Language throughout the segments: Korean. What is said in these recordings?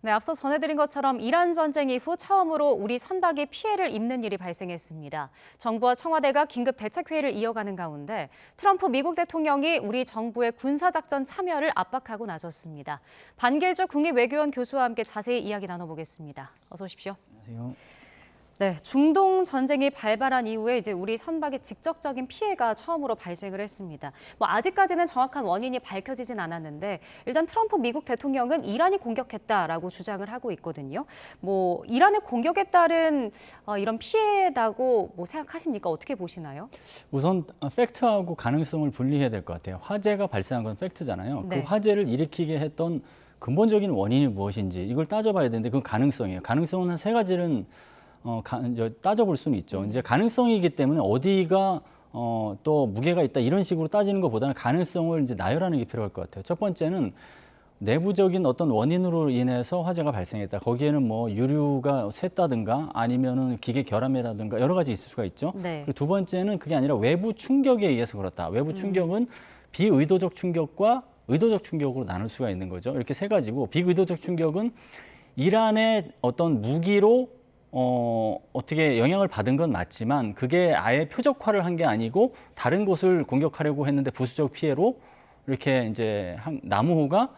네, 앞서 전해드린 것처럼 이란 전쟁 이후 처음으로 우리 선박이 피해를 입는 일이 발생했습니다. 정부와 청와대가 긴급 대책회의를 이어가는 가운데 트럼프 미국 대통령이 우리 정부의 군사작전 참여를 압박하고 나섰습니다. 반길조 국립외교원 교수와 함께 자세히 이야기 나눠보겠습니다. 어서 오십시오. 안녕하세요. 네, 중동 전쟁이 발발한 이후에 이제 우리 선박에 직접적인 피해가 처음으로 발생을 했습니다. 아직까지는 정확한 원인이 밝혀지진 않았는데 일단 트럼프 미국 대통령은 이란이 공격했다라고 주장을 하고 있거든요. 이란의 공격에 따른 이런 피해라고 생각하십니까? 어떻게 보시나요? 우선 팩트하고 가능성을 분리해야 될 것 같아요. 화재가 발생한 건 팩트잖아요. 네. 그 화재를 일으키게 했던 근본적인 원인이 무엇인지 이걸 따져봐야 되는데 그건 가능성이에요. 가능성은 한 세 가지는 따져볼 수는 있죠. 이제 가능성이기 때문에 어디가 또 무게가 있다 이런 식으로 따지는 것보다는 가능성을 이제 나열하는 게 필요할 것 같아요. 첫 번째는 내부적인 어떤 원인으로 인해서 화재가 발생했다. 거기에는 유류가 샜다든가 아니면은 기계 결함이라든가 여러 가지 있을 수가 있죠. 네. 그리고 두 번째는 그게 아니라 외부 충격에 의해서 그렇다. 외부 충격은 비의도적 충격과 의도적 충격으로 나눌 수가 있는 거죠. 이렇게 세 가지고 비의도적 충격은 이란의 어떤 무기로 어떻게 영향을 받은 건 맞지만 그게 아예 표적화를 한 게 아니고 다른 곳을 공격하려고 했는데 부수적 피해로 이렇게 이제 나무호가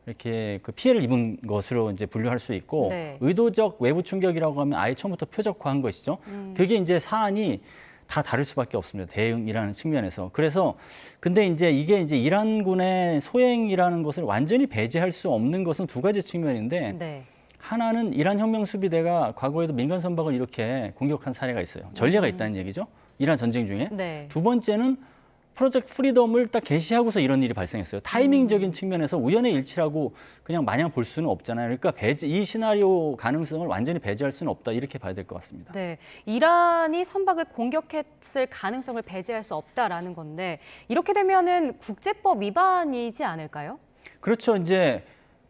이렇게 그 피해를 입은 것으로 이제 분류할 수 있고 네. 의도적 외부 충격이라고 하면 아예 처음부터 표적화한 것이죠. 그게 이제 사안이 다 다를 수밖에 없습니다. 대응이라는 측면에서. 그래서 근데 이제 이게 이제 이란군의 소행이라는 것을 완전히 배제할 수 없는 것은 두 가지 측면인데 네. 하나는 이란 혁명 수비대가 과거에도 민간 선박을 이렇게 공격한 사례가 있어요. 전례가 있다는 얘기죠. 이란 전쟁 중에. 네. 두 번째는 프로젝트 프리덤을 딱 개시하고서 이런 일이 발생했어요. 타이밍적인 측면에서 우연의 일치라고 그냥 마냥 볼 수는 없잖아요. 그러니까 이 시나리오 가능성을 완전히 배제할 수는 없다. 이렇게 봐야 될 것 같습니다. 네, 이란이 선박을 공격했을 가능성을 배제할 수 없다라는 건데 이렇게 되면은 국제법 위반이지 않을까요? 그렇죠. 이제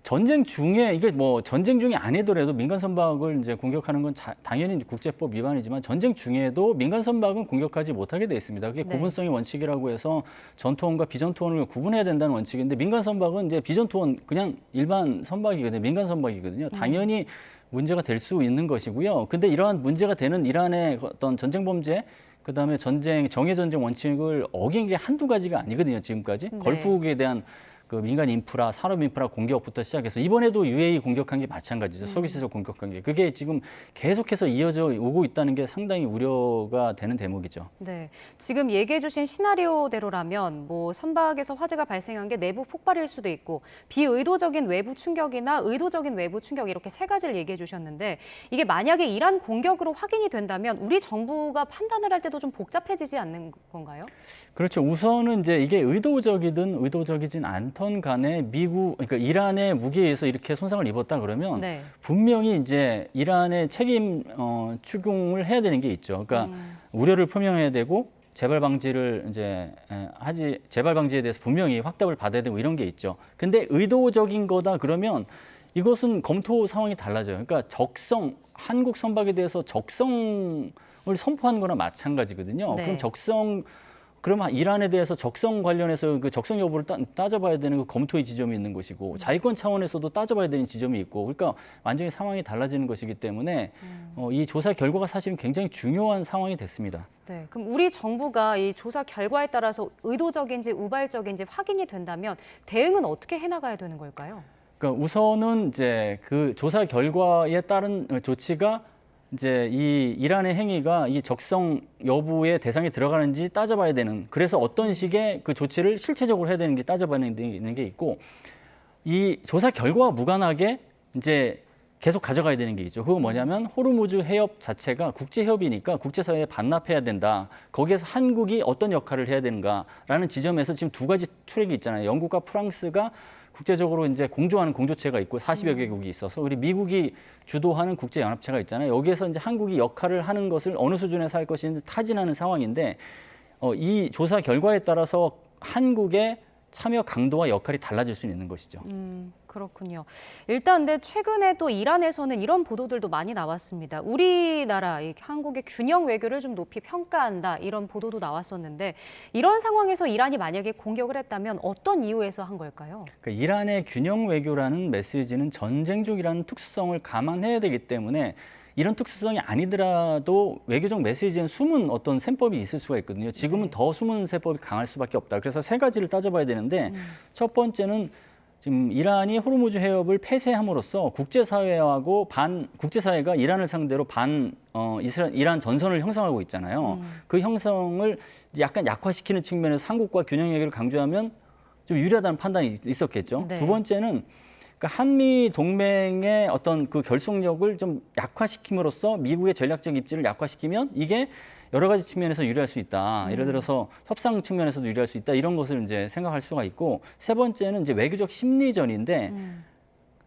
전쟁 중에 이게 전쟁 중에 아니더라도 민간 선박을 이제 공격하는 건 당연히 국제법 위반이지만 전쟁 중에도 민간 선박은 공격하지 못하게 돼 있습니다. 그게 네. 구분성의 원칙이라고 해서 전투원과 비전투원을 구분해야 된다는 원칙인데 민간 선박은 이제 비전투원 그냥 일반 선박이거든요. 민간 선박이거든요. 당연히 문제가 될 수 있는 것이고요. 근데 이러한 문제가 되는 이란의 어떤 전쟁 범죄 그다음에 정예 전쟁 원칙을 어긴 게 한두 가지가 아니거든요. 지금까지 네. 걸프국에 대한 그 민간 인프라, 산업 인프라 공격부터 시작해서 이번에도 UAE 공격한 게 마찬가지죠. 석유시설 공격한 게. 그게 지금 계속해서 이어져 오고 있다는 게 상당히 우려가 되는 대목이죠. 네, 지금 얘기해 주신 시나리오대로라면 선박에서 화재가 발생한 게 내부 폭발일 수도 있고 비의도적인 외부 충격이나 의도적인 외부 충격 이렇게 세 가지를 얘기해 주셨는데 이게 만약에 이란 공격으로 확인이 된다면 우리 정부가 판단을 할 때도 좀 복잡해지지 않는 건가요? 그렇죠. 우선은 이제 이게 의도적이든 의도적이진 않던 간에 그러니까 이란의 무기에 의해서 이렇게 손상을 입었다 그러면 네. 분명히 이제 이란의 책임 추궁을 해야 되는 게 있죠. 그러니까 우려를 표명해야 되고 재발 방지를 재발 방지에 대해서 분명히 확답을 받아야 되고 이런 게 있죠. 근데 의도적인 거다 그러면 이것은 검토 상황이 달라져요. 그러니까 한국 선박에 대해서 적성을 선포한 거나 마찬가지거든요. 네. 그럼 이란에 대해서 적성 관련해서 그 적성 여부를 따져봐야 되는 그 검토의 지점이 있는 것이고 자위권 차원에서도 따져봐야 되는 지점이 있고 그러니까 완전히 상황이 달라지는 것이기 때문에 이 조사 결과가 사실은 굉장히 중요한 상황이 됐습니다. 네, 그럼 우리 정부가 이 조사 결과에 따라서 의도적인지 우발적인지 확인이 된다면 대응은 어떻게 해나가야 되는 걸까요? 그러니까 우선은 이제 그 조사 결과에 따른 조치가 이제 이 이란의 행위가 이 적성 여부의 대상에 들어가는지 따져봐야 되는 그래서 어떤 식의 그 조치를 실체적으로 해야 되는 게 따져봐야 되는 게 있고 이 조사 결과와 무관하게 이제 계속 가져가야 되는 게 있죠. 그건 뭐냐면 호르무즈 해협 자체가 국제협이니까 국제사회에 반납해야 된다. 거기에서 한국이 어떤 역할을 해야 되는가라는 지점에서 지금 두 가지 트랙이 있잖아요. 영국과 프랑스가 국제적으로 이제 공조하는 공조체가 있고 40여 개국이 있어서 우리 미국이 주도하는 국제연합체가 있잖아요. 여기에서 이제 한국이 역할을 하는 것을 어느 수준에서 할 것인지 타진하는 상황인데 이 조사 결과에 따라서 한국의 참여 강도와 역할이 달라질 수 있는 것이죠. 그렇군요. 일단 근데 최근에 또 이란에서는 이런 보도들도 많이 나왔습니다. 우리나라, 한국의 균형 외교를 좀 높이 평가한다 이런 보도도 나왔었는데 이런 상황에서 이란이 만약에 공격을 했다면 어떤 이유에서 한 걸까요? 그러니까 이란의 균형 외교라는 메시지는 전쟁 중이라는 특수성을 감안해야 되기 때문에 이런 특수성이 아니더라도 외교적 메시지엔 숨은 어떤 셈법이 있을 수가 있거든요. 지금은 더 숨은 셈법이 강할 수밖에 없다. 그래서 세 가지를 따져봐야 되는데 첫 번째는 지금 이란이 호르무즈 해협을 폐쇄함으로써 국제사회가 이란을 상대로 이란 전선을 형성하고 있잖아요. 그 형성을 약간 약화시키는 측면에서 한국과 균형 외교를 강조하면 좀 유리하다는 판단이 있었겠죠. 네. 두 번째는 그러니까 한미 동맹의 어떤 그 결속력을 좀 약화시킴으로써 미국의 전략적 입지를 약화시키면 이게 여러 가지 측면에서 유리할 수 있다. 예를 들어서 협상 측면에서도 유리할 수 있다. 이런 것을 이제 생각할 수가 있고 세 번째는 이제 외교적 심리전인데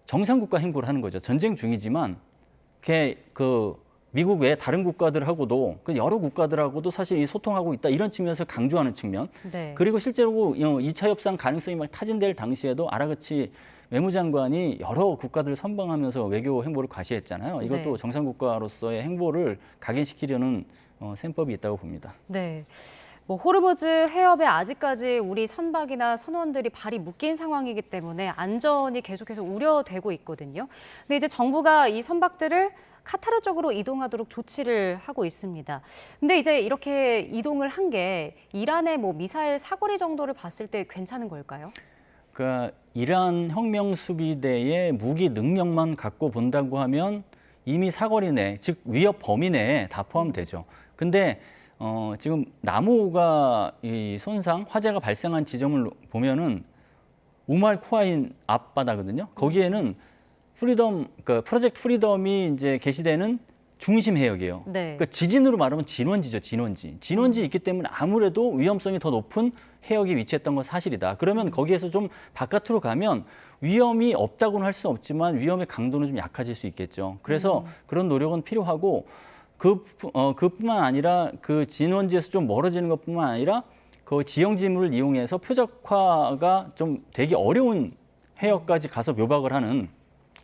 정상국가 행보를 하는 거죠. 전쟁 중이지만 그 미국 외 다른 국가들하고도 그 여러 국가들하고도 사실 이 소통하고 있다. 이런 측면에서 강조하는 측면. 네. 그리고 실제로 2차 협상 가능성이 막 타진될 당시에도 아라그치 외무장관이 여러 국가들을 선방하면서 외교 행보를 과시했잖아요. 이것도 네. 정상국가로서의 행보를 각인시키려는 셈법이 있다고 봅니다. 네. 뭐 호르무즈 해협에 아직까지 우리 선박이나 선원들이 발이 묶인 상황이기 때문에 안전이 계속해서 우려되고 있거든요. 근데 이제 정부가 이 선박들을 카타르 쪽으로 이동하도록 조치를 하고 있습니다. 근데 이제 이렇게 이동을 한 게 이란의 뭐 미사일 사거리 정도를 봤을 때 괜찮은 걸까요? 그러니까 이란 혁명 수비대의 무기 능력만 갖고 본다고 하면 이미 사거리 내, 즉 위협 범위 내에 다 포함되죠. 근데 지금 나무가 이 손상, 화재가 발생한 지점을 보면은 우말 쿠아인 앞바다거든요. 거기에는 그러니까 프로젝트 프리덤이 이제 게시되는 중심 해역이에요. 네. 그러니까 지진으로 말하면 진원지죠, 진원지. 진원지 있기 때문에 아무래도 위험성이 더 높은 해역이 위치했던 건 사실이다. 그러면 거기에서 좀 바깥으로 가면 위험이 없다고는 할 수 없지만 위험의 강도는 좀 약해질 수 있겠죠. 그래서 그런 노력은 필요하고 그뿐만 아니라 그 진원지에서 좀 멀어지는 것뿐만 아니라 그 지형지물을 이용해서 표적화가 좀 되기 어려운 해역까지 가서 묘박을 하는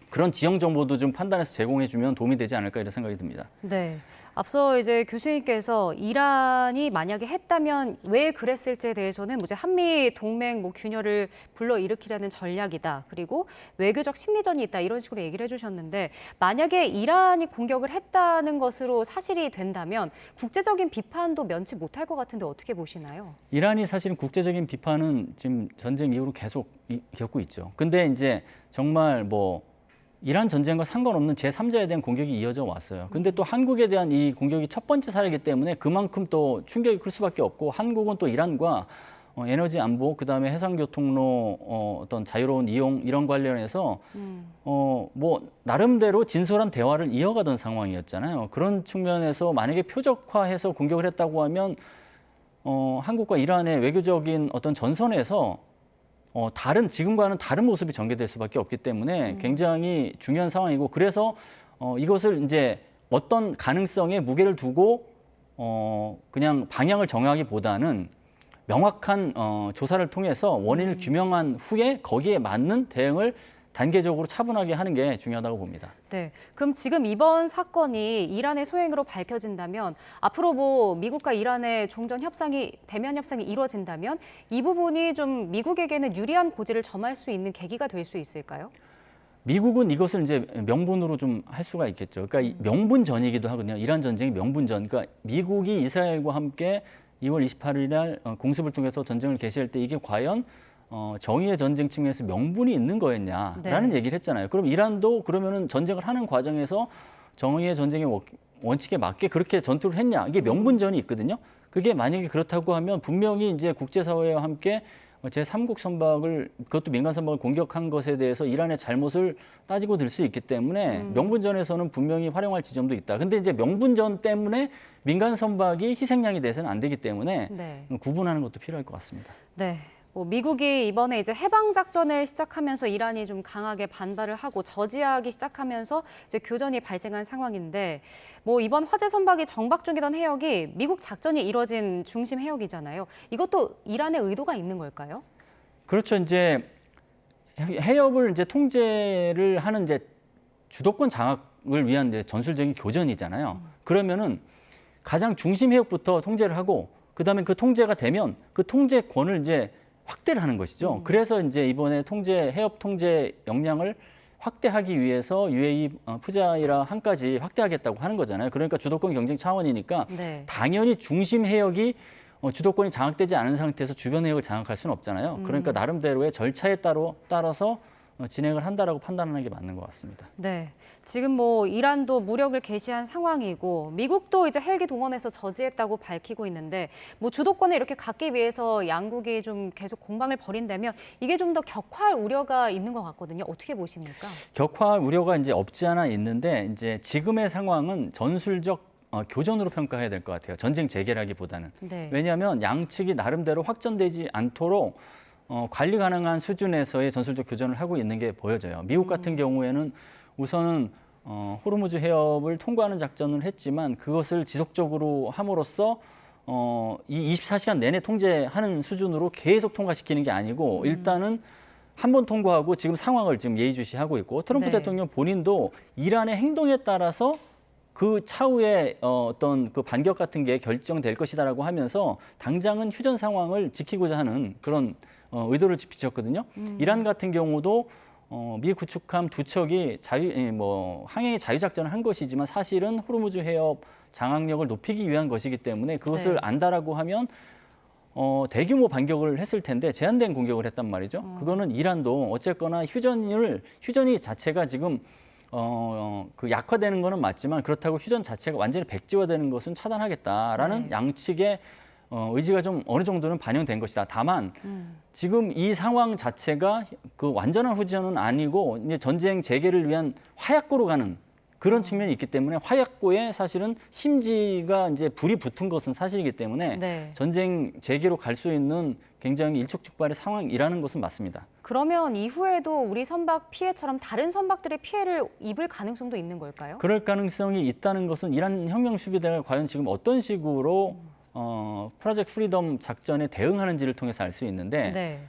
그런 지형 정보도 좀 판단해서 제공해주면 도움이 되지 않을까 이런 생각이 듭니다. 네. 앞서 이제 교수님께서 이란이 만약에 했다면 왜 그랬을지에 대해서는 이제 한미 동맹 균열을 불러일으키려는 전략이다. 그리고 외교적 심리전이 있다. 이런 식으로 얘기를 해주셨는데 만약에 이란이 공격을 했다는 것으로 사실이 된다면 국제적인 비판도 면치 못할 것 같은데 어떻게 보시나요? 이란이 사실은 국제적인 비판은 지금 전쟁 이후로 계속 겪고 있죠. 근데 이제 정말 이란 전쟁과 상관없는 제3자에 대한 공격이 이어져 왔어요. 근데 또 한국에 대한 이 공격이 첫 번째 사례이기 때문에 그만큼 또 충격이 클 수밖에 없고 한국은 또 이란과 에너지 안보, 그다음에 해상교통로 어떤 자유로운 이용 이런 관련해서 나름대로 진솔한 대화를 이어가던 상황이었잖아요. 그런 측면에서 만약에 표적화해서 공격을 했다고 하면 한국과 이란의 외교적인 어떤 전선에서 지금과는 다른 모습이 전개될 수밖에 없기 때문에 굉장히 중요한 상황이고 그래서 이것을 이제 어떤 가능성에 무게를 두고 그냥 방향을 정하기보다는 명확한 조사를 통해서 원인을 규명한 후에 거기에 맞는 대응을 단계적으로 차분하게 하는 게 중요하다고 봅니다. 네, 그럼 지금 이번 사건이 이란의 소행으로 밝혀진다면 앞으로 미국과 이란의 대면 협상이 이루어진다면 이 부분이 좀 미국에게는 유리한 고지를 점할 수 있는 계기가 될 수 있을까요? 미국은 이것을 이제 명분으로 좀 할 수가 있겠죠. 그러니까 명분전이기도 하거든요. 이란 전쟁이 명분전. 그러니까 미국이 이스라엘과 함께 2월 28일 날 공습을 통해서 전쟁을 개시할 때 이게 과연 정의의 전쟁 측면에서 명분이 있는 거였냐라는 네. 얘기를 했잖아요. 그럼 이란도 그러면은 전쟁을 하는 과정에서 정의의 전쟁의 원칙에 맞게 그렇게 전투를 했냐? 이게 명분전이 있거든요. 그게 만약에 그렇다고 하면 분명히 이제 국제사회와 함께 제3국 선박을 그것도 민간 선박을 공격한 것에 대해서 이란의 잘못을 따지고 들 수 있기 때문에 명분전에서는 분명히 활용할 지점도 있다. 근데 이제 명분전 때문에 민간 선박이 희생양이 돼서는 안 되기 때문에 네. 구분하는 것도 필요할 것 같습니다. 네. 미국이 이번에 이제 해방 작전을 시작하면서 이란이 좀 강하게 반발을 하고 저지하기 시작하면서 이제 교전이 발생한 상황인데 이번 화재 선박이 정박 중이던 해역이 미국 작전이 이뤄진 중심 해역이잖아요. 이것도 이란의 의도가 있는 걸까요? 그렇죠. 이제 해협을 이제 통제를 하는 이제 주도권 장악을 위한 이제 전술적인 교전이잖아요. 그러면은 가장 중심 해역부터 통제를 하고 그다음에 그 통제가 되면 그 통제권을 이제 확대를 하는 것이죠. 그래서 이제 이번에 해협 통제 역량을 확대하기 위해서 UAE, 푸자이라 항까지 확대하겠다고 하는 거잖아요. 그러니까 주도권 경쟁 차원이니까 네. 당연히 중심 해역이 주도권이 장악되지 않은 상태에서 주변 해역을 장악할 수는 없잖아요. 그러니까 나름대로의 절차에 따라서 진행을 한다라고 판단하는 게 맞는 것 같습니다. 네. 지금 뭐 이란도 무력을 개시한 상황이고 미국도 이제 헬기 동원해서 저지했다고 밝히고 있는데 뭐 주도권을 이렇게 갖기 위해서 양국이 좀 계속 공방을 벌인다면 이게 좀 더 격화할 우려가 있는 것 같거든요. 어떻게 보십니까? 격화할 우려가 이제 없지 않아 있는데 이제 지금의 상황은 전술적 교전으로 평가해야 될 것 같아요. 전쟁 재개라기보다는. 네. 왜냐하면 양측이 나름대로 확전되지 않도록 관리 가능한 수준에서의 전술적 교전을 하고 있는 게 보여져요. 미국 같은 경우에는 우선은 호르무즈 해협을 통과하는 작전을 했지만 그것을 지속적으로 함으로써 이 24시간 내내 통제하는 수준으로 계속 통과시키는 게 아니고 일단은 한 번 통과하고 지금 상황을 지금 예의주시하고 있고 트럼프 네. 대통령 본인도 이란의 행동에 따라서 그 차후에 어떤 그 반격 같은 게 결정될 것이다라고 하면서 당장은 휴전 상황을 지키고자 하는 그런 의도를 비쳤거든요. 이란 같은 경우도 미 구축함 두 척이 항해 자유작전을 한 것이지만 사실은 호르무즈 해협 장악력을 높이기 위한 것이기 때문에 그것을 네. 안다라고 하면 대규모 반격을 했을 텐데 제한된 공격을 했단 말이죠. 그거는 이란도 어쨌거나 휴전이 자체가 지금 그 약화되는 거는 맞지만 그렇다고 휴전 자체가 완전히 백지화되는 것은 차단하겠다라는 네. 양측의 의지가 좀 어느 정도는 반영된 것이다. 다만 지금 이 상황 자체가 그 완전한 휴전은 아니고 이제 전쟁 재개를 위한 화약고로 가는 그런 측면이 있기 때문에 화약고에 사실은 심지가 이제 불이 붙은 것은 사실이기 때문에 네. 전쟁 재개로 갈 수 있는 굉장히 일촉즉발의 상황이라는 것은 맞습니다. 그러면 이후에도 우리 선박 피해처럼 다른 선박들의 피해를 입을 가능성도 있는 걸까요? 그럴 가능성이 있다는 것은 이란 혁명 수비대가 과연 지금 어떤 식으로 프로젝트 프리덤 작전에 대응하는지를 통해서 알 수 있는데 네.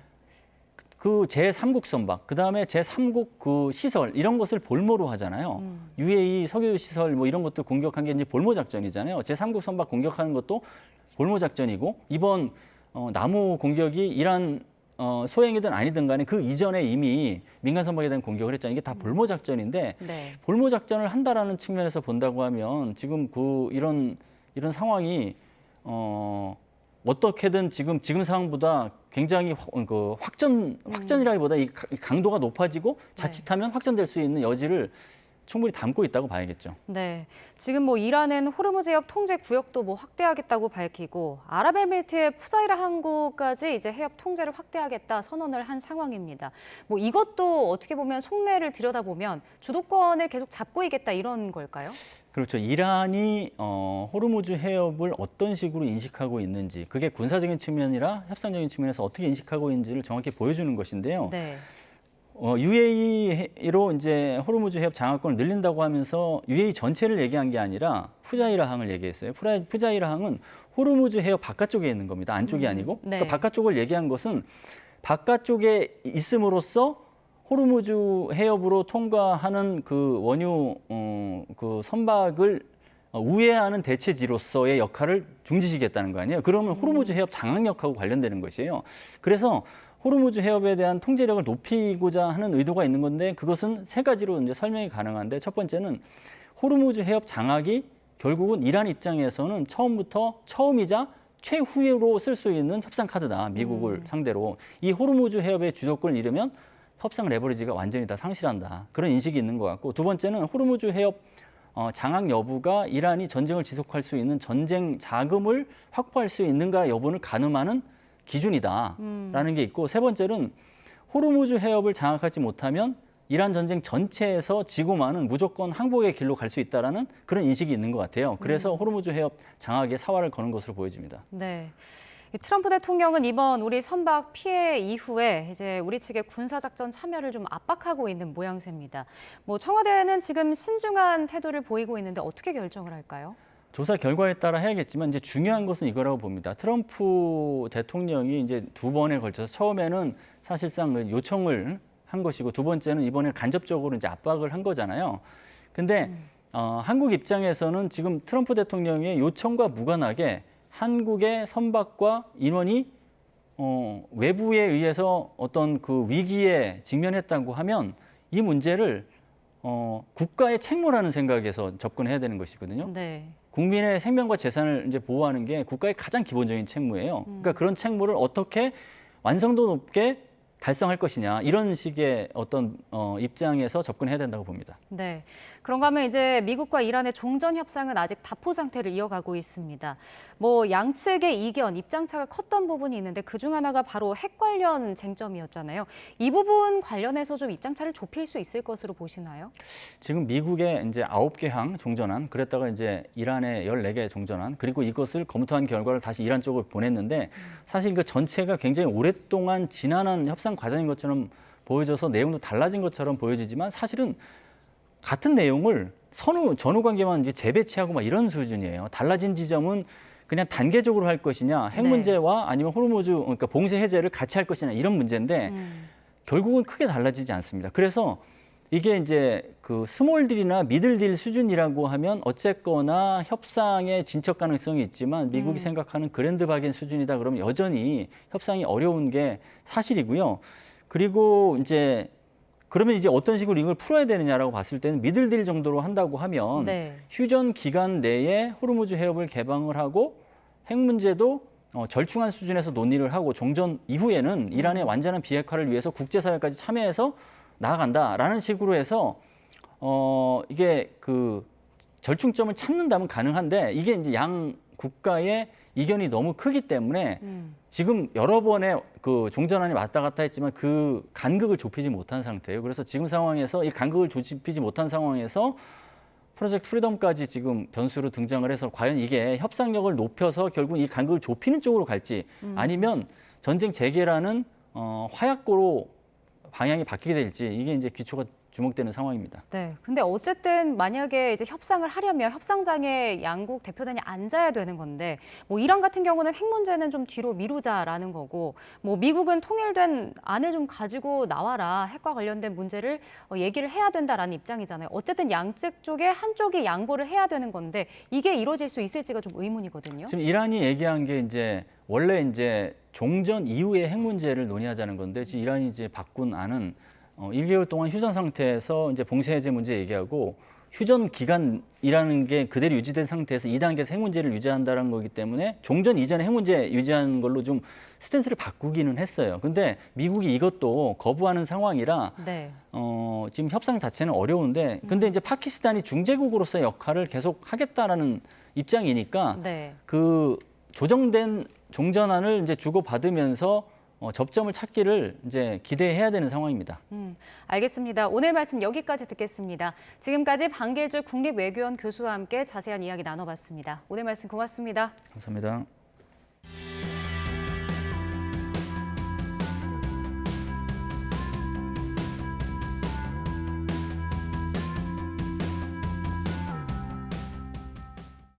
그 제3국 선박, 그 다음에 제3국 그 시설 이런 것을 볼모로 하잖아요. UAE 석유 시설 뭐 이런 것들 공격한 게 이제 볼모 작전이잖아요. 제3국 선박 공격하는 것도 볼모 작전이고 이번 나무 공격이 이란 소행이든 아니든 간에 그 이전에 이미 민간 선박에 대한 공격을 했잖아요. 이게 다 볼모 작전인데 네. 볼모 작전을 한다라는 측면에서 본다고 하면 지금 이런 상황이 어떻게든 지금 상황보다 굉장히 확전이라기보다 이 강도가 높아지고 자칫하면 확전될 수 있는 여지를 충분히 담고 있다고 봐야겠죠. 네. 지금 뭐 이란은 호르무즈 해협 통제 구역도 뭐 확대하겠다고 밝히고 아랍에미리트의 푸자이라 항구까지 이제 해협 통제를 확대하겠다 선언을 한 상황입니다. 뭐 이것도 어떻게 보면 속내를 들여다보면 주도권을 계속 잡고 있겠다 이런 걸까요? 그렇죠. 이란이 호르무즈 해협을 어떤 식으로 인식하고 있는지 그게 군사적인 측면이라 협상적인 측면에서 어떻게 인식하고 있는지를 정확히 보여주는 것인데요. 네. UAE로 이제 호르무즈 해협 장악권을 늘린다고 하면서 UAE 전체를 얘기한 게 아니라 푸자이라 항을 얘기했어요. 푸자이라 항은 호르무즈 해협 바깥쪽에 있는 겁니다. 안쪽이 아니고. 네. 그러니까 바깥쪽을 얘기한 것은 바깥쪽에 있음으로써 호르무즈 해협으로 통과하는 그 원유 그 선박을 우회하는 대체지로서의 역할을 중지시켰다는 거 아니에요. 그러면 호르무즈 해협 장악력하고 관련되는 것이에요. 그래서 호르무즈 해협에 대한 통제력을 높이고자 하는 의도가 있는 건데 그것은 세 가지로 이제 설명이 가능한데 첫 번째는 호르무즈 해협 장악이 결국은 이란 입장에서는 처음이자 최후로 쓸 수 있는 협상 카드다. 미국을 상대로. 이 호르무즈 해협의 주도권을 잃으면 협상 레버리지가 완전히 다 상실한다. 그런 인식이 있는 것 같고 두 번째는 호르무즈 해협 장악 여부가 이란이 전쟁을 지속할 수 있는 전쟁 자금을 확보할 수 있는가 여부를 가늠하는 기준이다라는 게 있고 세 번째는 호르무즈 해협을 장악하지 못하면 이란 전쟁 전체에서 지구만은 무조건 항복의 길로 갈 수 있다라는 그런 인식이 있는 것 같아요. 그래서 호르무즈 해협 장악에 사활을 거는 것으로 보여집니다. 네. 트럼프 대통령은 이번 우리 선박 피해 이후에 이제 우리 측의 군사작전 참여를 좀 압박하고 있는 모양새입니다. 뭐 청와대는 지금 신중한 태도를 보이고 있는데 어떻게 결정을 할까요? 조사 결과에 따라 해야겠지만 이제 중요한 것은 이거라고 봅니다. 트럼프 대통령이 이제 두 번에 걸쳐서 처음에는 사실상 요청을 한 것이고 두 번째는 이번에 간접적으로 이제 압박을 한 거잖아요. 근데 한국 입장에서는 지금 트럼프 대통령의 요청과 무관하게 한국의 선박과 인원이 외부에 의해서 어떤 그 위기에 직면했다고 하면 이 문제를 국가의 책무라는 생각에서 접근해야 되는 것이거든요. 네. 국민의 생명과 재산을 이제 보호하는 게 국가의 가장 기본적인 책무예요. 그러니까 그런 책무를 어떻게 완성도 높게 달성할 것이냐 이런 식의 어떤 입장에서 접근해야 된다고 봅니다. 네. 그런가 하면 이제 미국과 이란의 종전 협상은 아직 다포 상태를 이어가고 있습니다. 뭐 양측의 이견, 입장차가 컸던 부분이 있는데 그중 하나가 바로 핵 관련 쟁점이었잖아요. 이 부분 관련해서 좀 입장차를 좁힐 수 있을 것으로 보시나요? 지금 미국의 이제 9개 항 종전한, 그랬다가 이제 이란의 14개 종전한, 그리고 이것을 검토한 결과를 다시 이란 쪽으로 보냈는데 사실 그 전체가 굉장히 오랫동안 지난한 협상 과정인 것처럼 보여져서 내용도 달라진 것처럼 보여지지만 사실은 같은 내용을 전후 관계만 이제 재배치하고 막 이런 수준이에요. 달라진 지점은 그냥 단계적으로 할 것이냐, 핵 네. 문제와 아니면 호르무즈 그러니까 봉쇄 해제를 같이 할 것이냐 이런 문제인데 결국은 크게 달라지지 않습니다. 그래서 이게 이제 그 스몰 딜이나 미들 딜 수준이라고 하면 어쨌거나 협상의 진척 가능성이 있지만 미국이 생각하는 그랜드 바겐 수준이다 그러면 여전히 협상이 어려운 게 사실이고요. 그리고 이제 그러면 이제 어떤 식으로 이걸 풀어야 되느냐라고 봤을 때는 미들 딜 정도로 한다고 하면 네. 휴전 기간 내에 호르무즈 해협을 개방을 하고 핵 문제도 절충한 수준에서 논의를 하고 종전 이후에는 이란의 완전한 비핵화를 위해서 국제사회까지 참여해서 나아간다라는 식으로 해서 이게 그 절충점을 찾는다면 가능한데 이게 이제 양 국가의 이견이 너무 크기 때문에 지금 여러 번의 그 종전안이 왔다 갔다 했지만 그 간극을 좁히지 못한 상태예요. 그래서 지금 상황에서 이 간극을 좁히지 못한 상황에서 프로젝트 프리덤까지 지금 변수로 등장을 해서 과연 이게 협상력을 높여서 결국 이 간극을 좁히는 쪽으로 갈지 아니면 전쟁 재개라는 화약고로 방향이 바뀌게 될지 이게 이제 기초가 주목되는 상황입니다. 네. 근데 어쨌든 만약에 이제 협상을 하려면 협상장에 양국 대표단이 앉아야 되는 건데 뭐 이란 같은 경우는 핵 문제는 좀 뒤로 미루자라는 거고 뭐 미국은 통일된 안을 좀 가지고 나와라. 핵과 관련된 문제를 얘기를 해야 된다라는 입장이잖아요. 어쨌든 양측 쪽에 한쪽이 양보를 해야 되는 건데 이게 이루어질 수 있을지가 좀 의문이거든요. 지금 이란이 얘기한 게 이제 원래 이제 종전 이후에 핵 문제를 논의하자는 건데 지금 이란이 이제 바꾼 안은 1개월 동안 휴전 상태에서 이제 봉쇄 해제 문제 얘기하고 휴전 기간이라는 게 그대로 유지된 상태에서 2단계에서 핵 문제를 유지한다는 거기 때문에 종전 이전에 핵 문제 유지하는 걸로 좀 스탠스를 바꾸기는 했어요. 근데 미국이 이것도 거부하는 상황이라 네. 지금 협상 자체는 어려운데 근데 이제 파키스탄이 중재국으로서의 역할을 계속 하겠다라는 입장이니까 네. 그 조정된 종전안을 이제 주고받으면서 접점을 찾기를 이제 기대해야 되는 상황입니다. 알겠습니다. 오늘 말씀 여기까지 듣겠습니다. 지금까지 방길주 국립외교원 교수와 함께 자세한 이야기 나눠봤습니다. 오늘 말씀 고맙습니다. 감사합니다.